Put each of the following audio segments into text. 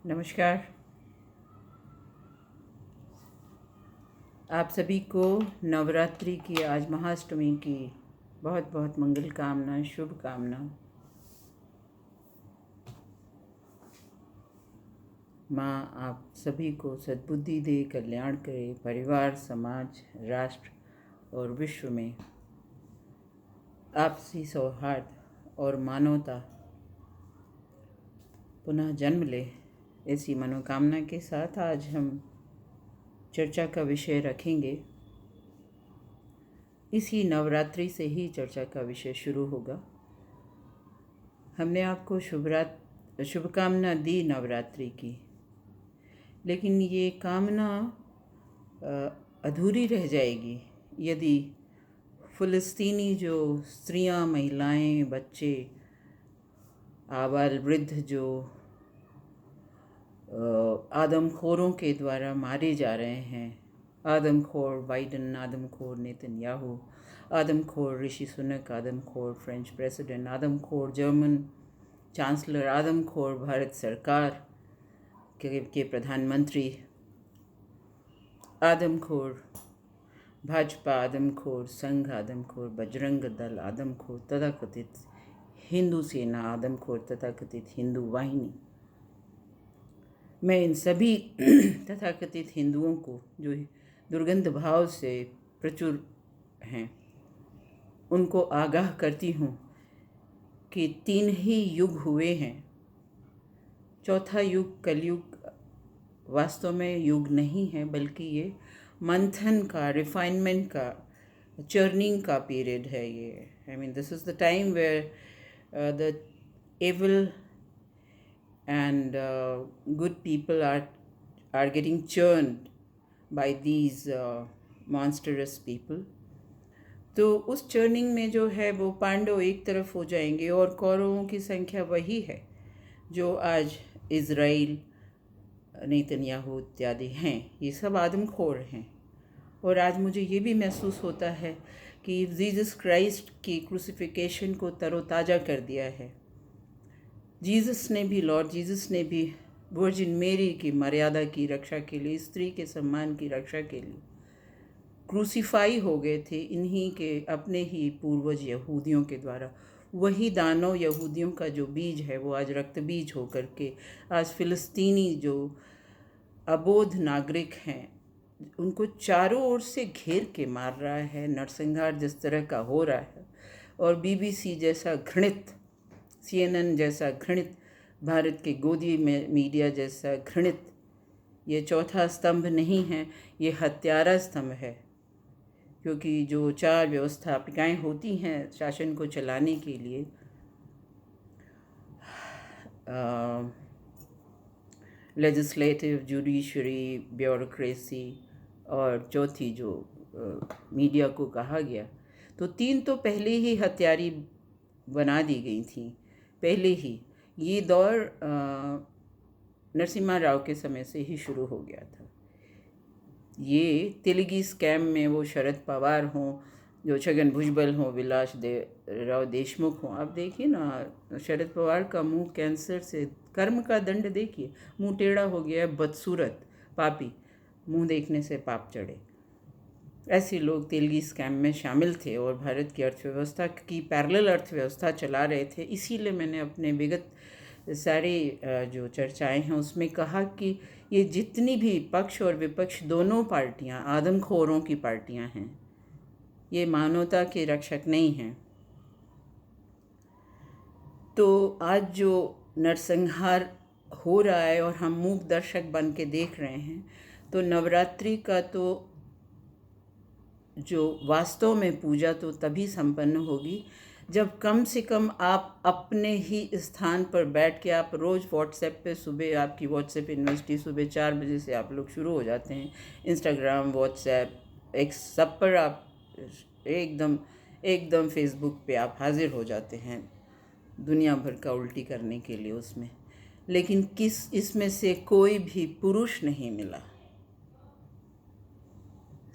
नमस्कार। आप सभी को नवरात्रि की आज महाअष्टमी की बहुत बहुत मंगल कामना, शुभकामना। माँ आप सभी को सद्बुद्धि दे, कल्याण करे, परिवार, समाज, राष्ट्र और विश्व में आपसी सौहार्द और मानवता पुनः जन्म ले, ऐसी मनोकामना के साथ आज हम चर्चा का विषय रखेंगे। इसी नवरात्रि से ही चर्चा का विषय शुरू होगा। हमने आपको शुभकामना दी नवरात्रि की, लेकिन ये कामना अधूरी रह जाएगी यदि फ़िलिस्तीनी जो स्त्रियां, महिलाएं, बच्चे, आबाल वृद्ध जो आदमखोरों के द्वारा मारे जा रहे हैं, आदमखोर बाइडन, आदमखोर नेतन्याहू, आदमखोर ऋषि सुनक, आदमखोर फ्रेंच प्रेसिडेंट, आदमखोर जर्मन चांसलर, आदमखोर भारत सरकार के प्रधानमंत्री, आदमखोर भाजपा, आदमखोर संघ, आदमखोर बजरंग दल, आदमखोर तथाकथित हिंदू सेना, आदमखोर तथाकथित हिंदू वाहिनी। मैं इन सभी तथाकथित हिंदुओं को जो दुर्गंध भाव से प्रचुर हैं, उनको आगाह करती हूँ कि 3 ही युग हुए हैं। चौथा युग कलयुग वास्तव में युग नहीं है, बल्कि ये मंथन का, रिफाइनमेंट का, चर्निंग का पीरियड है ये। I mean this is the time where the evil and good people are getting churned by these monstrous people. तो उस चर्निंग में जो है वो पांडव एक तरफ हो जाएंगे और कौरवों की संख्या वही है जो आज इज़राइल, नेतन्याहू इत्यादि हैं। ये सब आदमखोर हैं। और आज मुझे ये भी महसूस होता है कि जीसस क्राइस्ट की क्रूसिफिकेशन को तरोताज़ा कर दिया है। लॉर्ड जीसस ने भी वर्जिन मेरी की मर्यादा की रक्षा के लिए, स्त्री के सम्मान की रक्षा के लिए क्रूसीफाई हो गए थे इन्हीं के अपने ही पूर्वज यहूदियों के द्वारा। वही दानव यहूदियों का जो बीज है वो आज रक्त बीज होकर के आज फ़िलिस्तीनी जो अबोध नागरिक हैं उनको चारों ओर से घेर के मार रहा है। नरसंहार जिस तरह का हो रहा है और बीबीसी जैसा घृणित, CNN जैसा घृणित, भारत के गोदी में मीडिया जैसा घृणित, ये चौथा स्तंभ नहीं है, ये हत्यारा स्तंभ है। क्योंकि जो 4 व्यवस्थापिकाएँ होती हैं शासन को चलाने के लिए, लेजिस्लेटिव, जुडिशरी, ब्यूरोक्रेसी और चौथी जो मीडिया को कहा गया, तो 3 तो पहले ही हत्यारी बना दी गई थी। पहले ही ये दौर नरसिम्हा राव के समय से ही शुरू हो गया था। ये तेलगी स्कैम में वो शरद पवार हों, जो छगन भुजबल हों, राव देशमुख हों। आप देखिए ना, शरद पवार का मुंह कैंसर से, कर्म का दंड देखिए, मुंह टेढ़ा हो गया है, बदसूरत, पापी, मुंह देखने से पाप चढ़े। ऐसे लोग तेलगी स्कैम में शामिल थे और भारत की अर्थव्यवस्था की पैरेलल अर्थव्यवस्था चला रहे थे। इसीलिए मैंने अपने विगत सारे जो चर्चाएं हैं उसमें कहा कि ये जितनी भी पक्ष और विपक्ष दोनों पार्टियां आदमखोरों की पार्टियां हैं, ये मानवता के रक्षक नहीं हैं। तो आज जो नरसंहार हो रहा है और हम मूक दर्शक बन के देख रहे हैं, तो नवरात्रि का तो जो वास्तव में पूजा तो तभी संपन्न होगी जब कम से कम आप अपने ही स्थान पर बैठ के, आप रोज़ व्हाट्सएप पे, सुबह आपकी व्हाट्सएप यूनिवर्सिटी सुबह 4 बजे से आप लोग शुरू हो जाते हैं, इंस्टाग्राम, व्हाट्सएप, एक्स, सब पर आप एकदम फेसबुक पे आप हाजिर हो जाते हैं दुनिया भर का उल्टी करने के लिए उसमें। लेकिन इसमें से कोई भी पुरुष नहीं मिला।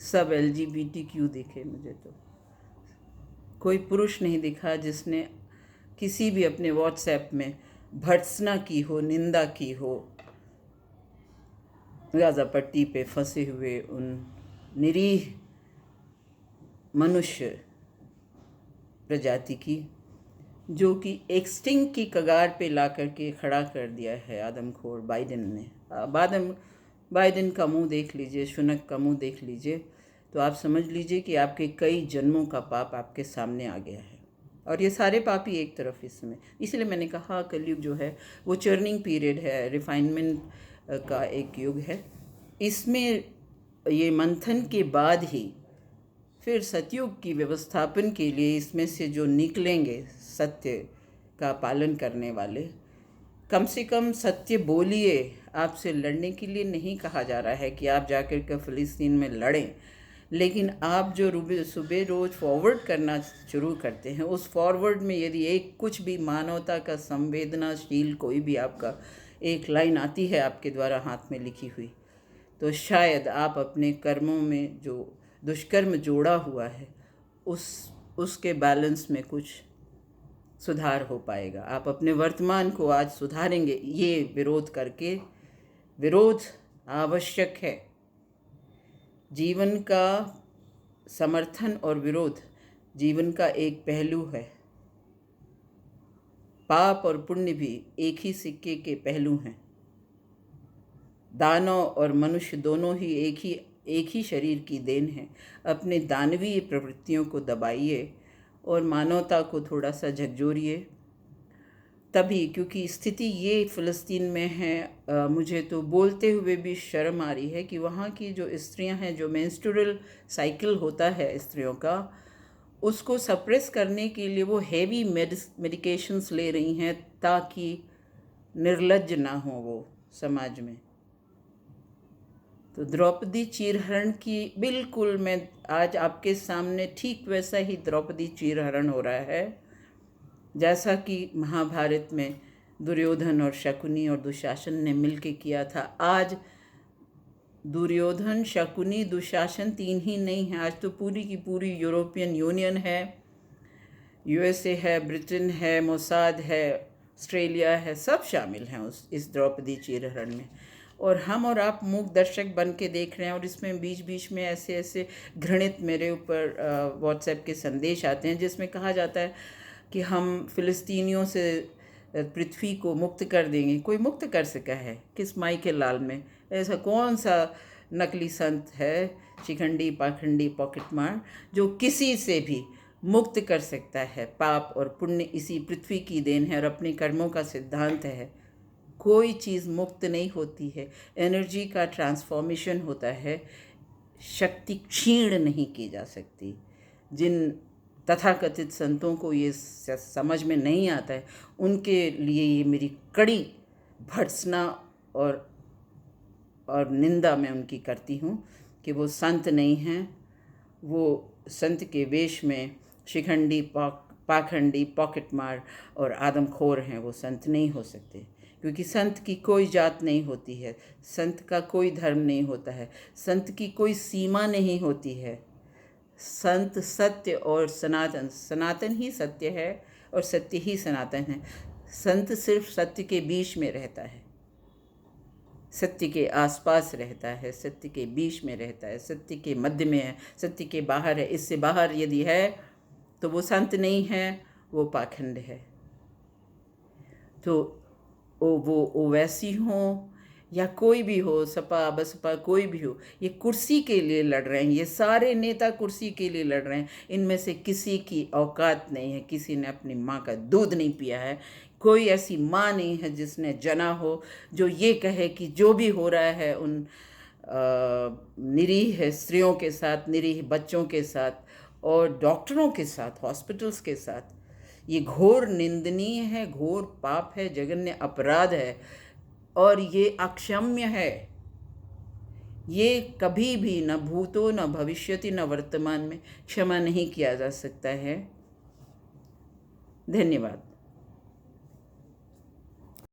सब LGBTQ दिखे मुझे, तो कोई पुरुष नहीं दिखा जिसने किसी भी अपने व्हाट्सएप में भर्त्सना की हो, निंदा की हो, गाज़ा पट्टी पे फंसे हुए उन निरीह मनुष्य प्रजाति की, जो कि एक्सटिंक्ट की कगार पे ला करके खड़ा कर दिया है आदमखोर बाइडेन ने। बाइडेन का मुंह देख लीजिए, शुनक का मुंह देख लीजिए, तो आप समझ लीजिए कि आपके कई जन्मों का पाप आपके सामने आ गया है। और ये सारे पाप ही एक तरफ इसमें, इसलिए मैंने कहा कलयुग जो है वो चर्निंग पीरियड है, रिफाइनमेंट का एक युग है। इसमें ये मंथन के बाद ही फिर सतयुग की व्यवस्थापन के लिए इसमें से जो निकलेंगे सत्य का पालन करने वाले, कम से कम सत्य बोलिए। आपसे लड़ने के लिए नहीं कहा जा रहा है कि आप जाकर के फ़िलिस्तीन में लड़ें, लेकिन आप जो सुबह रोज़ फॉरवर्ड करना शुरू करते हैं, उस फॉरवर्ड में यदि एक कुछ भी मानवता का संवेदनाशील कोई भी आपका एक लाइन आती है आपके द्वारा हाथ में लिखी हुई, तो शायद आप अपने कर्मों में जो दुष्कर्म जोड़ा हुआ है उसके बैलेंस में कुछ सुधार हो पाएगा। आप अपने वर्तमान को आज सुधारेंगे ये विरोध करके। विरोध आवश्यक है। जीवन का समर्थन और विरोध जीवन का एक पहलू है। पाप और पुण्य भी एक ही सिक्के के पहलू हैं। दानव और मनुष्य दोनों ही एक ही शरीर की देन है। अपने दानवीय प्रवृत्तियों को दबाइए और मानवता को थोड़ा सा झकझोरिए, तभी, क्योंकि स्थिति ये फ़िलिस्तीन में है। मुझे तो बोलते हुए भी शर्म आ रही है कि वहाँ की जो स्त्रियां हैं, जो मेंस्ट्रुअल साइकिल होता है स्त्रियों का, उसको सप्रेस करने के लिए वो हेवी मेडिकेशंस ले रही हैं ताकि निर्लज्ज ना हो वो समाज में। तो द्रौपदी चीरहरण की बिल्कुल मैं आज आपके सामने ठीक वैसा ही द्रौपदी चीरहरण हो रहा है जैसा कि महाभारत में दुर्योधन और शकुनी और दुशासन ने मिलके किया था। आज दुर्योधन, शकुनी, दुशासन तीन ही नहीं है, आज तो पूरी की पूरी यूरोपियन यूनियन है, यूएसए है, ब्रिटेन है, मोसाद है, ऑस्ट्रेलिया है, सब शामिल हैं इस द्रौपदी चीरहरण में। और हम और आप मूक दर्शक बन के देख रहे हैं। और इसमें बीच बीच में ऐसे ऐसे घृणित मेरे ऊपर व्हाट्सएप के संदेश आते हैं जिसमें कहा जाता है कि हम फ़िलिस्तीनियों से पृथ्वी को मुक्त कर देंगे। कोई मुक्त कर सका है किस माई के लाल में? ऐसा कौन सा नकली संत है, शिखंडी, पाखंडी, पॉकेट मार, जो किसी से भी मुक्त कर सकता है? पाप और पुण्य इसी पृथ्वी की देन है और अपने कर्मों का सिद्धांत है। कोई चीज़ मुक्त नहीं होती है। एनर्जी का ट्रांसफॉर्मेशन होता है, शक्ति क्षीण नहीं की जा सकती। जिन तथाकथित संतों को ये समझ में नहीं आता है, उनके लिए ये मेरी कड़ी भर्त्सना और निंदा मैं उनकी करती हूँ कि वो संत नहीं हैं। वो संत के वेश में शिखंडी, पाखंडी, पॉकेट मार और आदमखोर हैं, वो संत नहीं हो सकते। क्योंकि संत की कोई जात नहीं होती है, संत का कोई धर्म नहीं होता है, संत की कोई सीमा नहीं होती है। संत सत्य और सनातन, सनातन ही सत्य है और सत्य ही सनातन है। संत सिर्फ सत्य के बीच में रहता है, सत्य के आसपास रहता है, सत्य के बीच में रहता है, सत्य के मध्य में है, सत्य के बाहर है। इससे बाहर यदि है तो वो संत नहीं है, वो पाखंड है। तो वो वैसी हो या कोई भी हो, सपा बसपा कोई भी हो, ये कुर्सी के लिए लड़ रहे हैं। ये सारे नेता कुर्सी के लिए लड़ रहे हैं। इनमें से किसी की औकात नहीं है, किसी ने अपनी माँ का दूध नहीं पिया है। कोई ऐसी माँ नहीं है जिसने जना हो जो ये कहे कि जो भी हो रहा है उन निरीह स्त्रियों के साथ, निरीह बच्चों के साथ और डॉक्टरों के साथ, हॉस्पिटल्स के साथ, ये घोर निंदनीय है, घोर पाप है, जघन्य अपराध है और ये अक्षम्य है। ये कभी भी न भूतो न भविष्यति न वर्तमान में क्षमा नहीं किया जा सकता है। धन्यवाद।